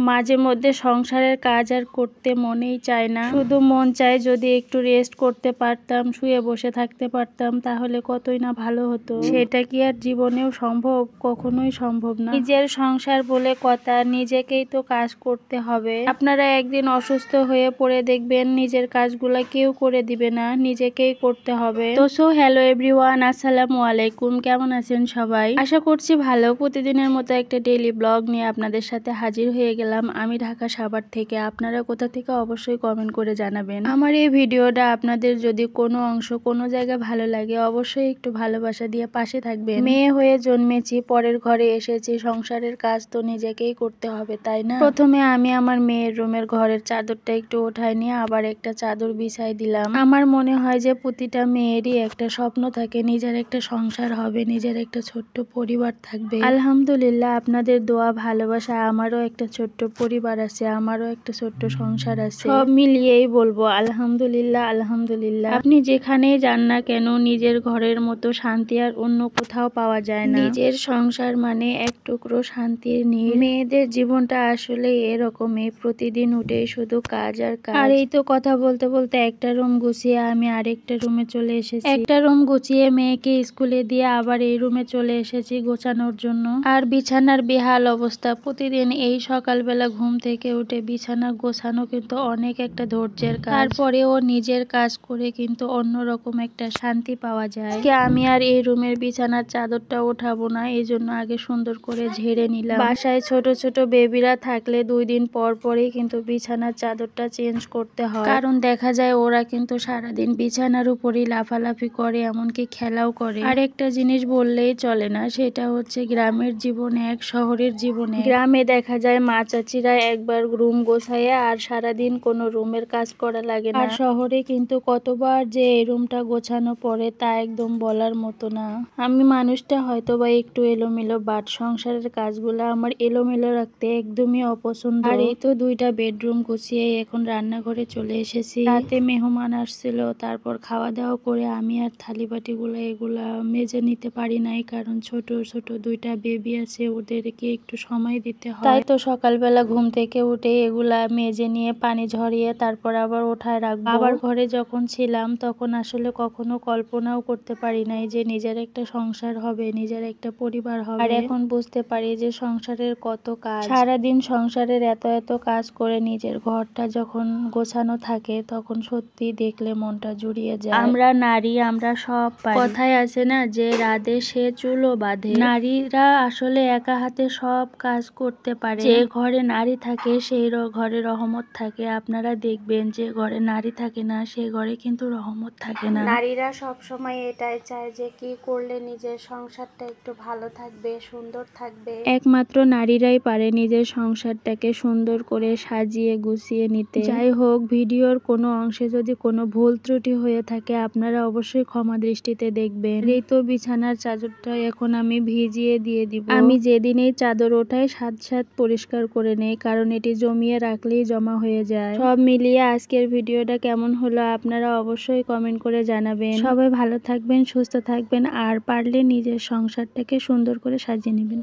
মাঝে মধ্যে সংসারের কাজ আর করতে মনেই চায় না, শুধু মন চায় যদি একটু রেস্ট করতে পারতাম, শুয়ে বসে থাকতে পারতাম, তাহলে কতই না ভালো হতো। সেটা কি আর জীবনেও সম্ভব? কখনোই সম্ভব না। নিজের সংসার বলে কথা, নিজেকেই তো কাজ করতে হবে। আপনারা একদিন অসুস্থ হয়ে পড়ে দেখবেন নিজের কাজগুলা কেউ করে দিবে না, নিজেকেই করতে হবে। তো হ্যালো এভরিওয়ান, আসসালামু আলাইকুম। কেমন আছেন সবাই? আশা করছি ভালো। প্রতিদিনের মতো একটা ডেইলি ব্লগ নিয়ে আপনাদের সাথে হাজির হয়ে গেলাম আমি ঢাকা সাভার থেকে। আপনারা কোথা থেকে অবশ্যই কমেন্ট করে জানাবেন। আমার এই ভিডিওটা আপনাদের যদি কোনো অংশ কোনো জায়গায় ভালো লাগে, অবশ্যই একটু ভালোবাসা দিয়ে পাশে থাকবেন। মেয়ে হয়ে জন্মেছি, পরের ঘরে এসেছি, সংসারের কাজ তো নিজেকেই করতে হবে, তাই না? প্রথমে আমি আমার মেয়ের রুমের ঘরের চাদরটা একটু ওঠাই নিয়ে আবার একটা চাদর বিছাই দিলাম। আমার মনে হয় যে প্রতিটা মেয়েরই একটা স্বপ্ন থাকে, নিজের একটা সংসার হবে, নিজের একটা ছোট্ট পরিবার থাকবে। আলহামদুলিল্লাহ, আপনাদের দোয়া ভালোবাসা, আমারও একটা ছোট্ট পরিবার আছে, আমারও একটা ছোট্ট সংসার আছে। সব মিলিয়েই বলবো আলহামদুলিল্লাহ, আলহামদুলিল্লাহ। আপনি যেখানেই যান না কেন, নিজের ঘরের মতো শান্তি আর অন্য কোথাও পাওয়া যায় না। নিজের সংসার মানে এক টুকরো শান্তির নীড়। মেয়েদের জীবনটা আসলে এরকমই, প্রতিদিন উঠে শুধু কাজ আর কাজ। আর এই তো কথা বলতে বলতে একটা রুম গুছিয়ে আমি আরেকটা রুমে চলে এসেছি। একটা রুম গুছিয়ে মেয়েকে স্কুলে দিয়ে আবার এই রুমে চলে এসেছি গোছানোর জন্য। আর বিছানার বেহাল অবস্থা। প্রতিদিন এই সকালবেলা ঘুম থেকে উঠে বিছানা গোছানো কিন্তু অনেক একটা ধৈর্যের কাজ। তারপরেও নিজের কাজ করে কিন্তু অন্যরকম একটা শান্তি পাওয়া যায়। আজকে আমি আর এই রুমের বিছানার চাদরটা ওঠাবো না, এই জন্য আগে সুন্দর করে ঝেড়ে নিলাম। বাসায় ছোট ছোট বেবিরা থাকলে 2 দিন পর পরই কিন্তু বিছানার চাদরটা চেঞ্জ করতে হয়, কারণ দেখা যায় ওরা কিন্তু সারাদিন বিছানার উপরই লাফালাফি করে, এমনকি খেলাও করে। আর একটা জিনিস বললেই চলে না, সেটা হচ্ছে গ্রামের জীবন এক, শহরের জীবনে। গ্রামে দেখা যায় মা চাচিরা একবার রুম গোছায় আর সারাদিন কোনো রুমের কাজ করা লাগে না। আর শহরে কিন্তু কতবার যে এই রুমটা গোছানো পড়ে তা একদম বলার মতো না। আমি মানুষটা হয়তো বা একটু এলোমেলো, বাট সংসারের কাজগুলো আমার এলোমেলো রাখতে একদমই অপছন্দ। আর এই তো 2টা বেডরুম গুছিয়ে এখন রান্নাঘরে চলে এসেছি। রাতে মেহমান আসছিল, তারপর খাওয়া দাওয়া করে আমি আর থালি বাটিগুলো এগুলা মেজে নিতে পারি নাই, কারণ ছোট ছোট 2টা বেবি আছে, ওদেরকে একটু সময় দিতে হয়। তাই তো সকালবেলা ঘুম থেকে উঠে এগুলা মেজে নিয়ে পানি ঝরিয়ে তারপর আবার ওঠায় রাখবো। আবার ঘরে যখন ছিলাম তখন আসলে কখনো কল্পনাও করতে পারি নাই যে নিজের একটা সংসার হবে, নিজের একটা পরিবার হবে। আর এখন বুঝতে পারি যে সংসারের কত কাজ। সারাদিন সংসারের এত এত কাজ করে নিজের ঘরটা যখন গোছানো থাকে, তখন সত্যি দেখলে মনটা জুড়িয়ে যায়। আমরা নারী, আমরা সব পারি। কথায় আছে না যে রাধে সে চুলো বাঁধে। নারীরা আসলে একা হাতে সব কাজ করতে পারে। যে ঘরে নারী থাকে সেই ঘরে রহমত থাকে। আপনারা দেখবেন যে ঘরে নারী থাকে না, সে ঘরে কিন্তু রহমত থাকে না। নারীরা সব সময় এটাই চায় যে কি করলে নিজের সংসারটা একটু ভালো থাকবে, সুন্দর থাকবে। একমাত্র নারীরাই পারে নিজের সংসারটাকে সুন্দর করে সাজিয়ে গুছিয়ে নিতে। যাই হোক, ভিডিওর কোনো অংশে যদি কোনো ভুল ত্রুটি হয়ে থাকে আপনারা অবশ্যই ক্ষমা দৃষ্টিতে দেখবেন। এই তো বিছানার চাদরটা এখন আমি ভিজিয়ে দিয়ে দিব। আমি যেদিন এই চাদর ওঠাই সাথে সাথে পরিষ্কার করে নেই, কারণ এটি জমিয়ে রাখলেই জমা হয়ে যায়। সব মিলিয়ে আজকের ভিডিওটা কেমন হলো আপনারা অবশ্যই কমেন্ট করে জানাবেন। সবাই ভালো থাকবেন, সুস্থ থাকবেন, আর পারলে নিজের সংসারটাকে সুন্দর করে সাজিয়ে নেবেন।